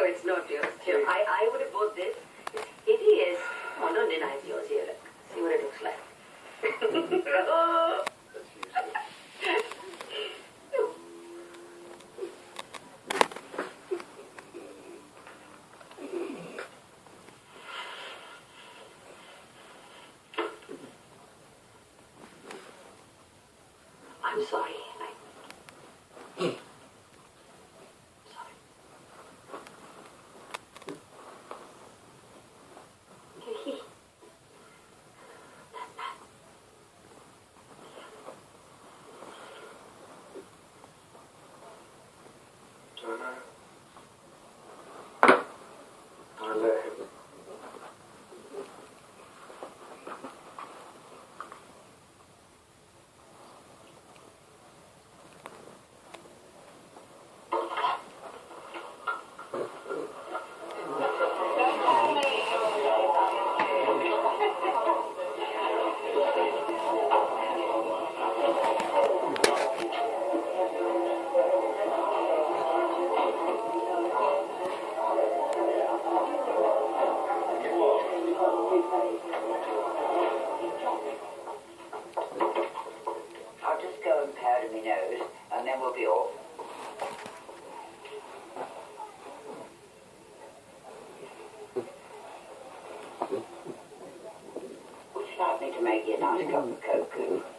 it's not yours. Here, I would have bought this. It's hideous. Oh, don't deny it's yours. Here, look. See what it looks like. I'm sorry. I'll let him. I'll just go and powder my nose, and then we'll be off. Would you like me to make you a nice cup of cocoa?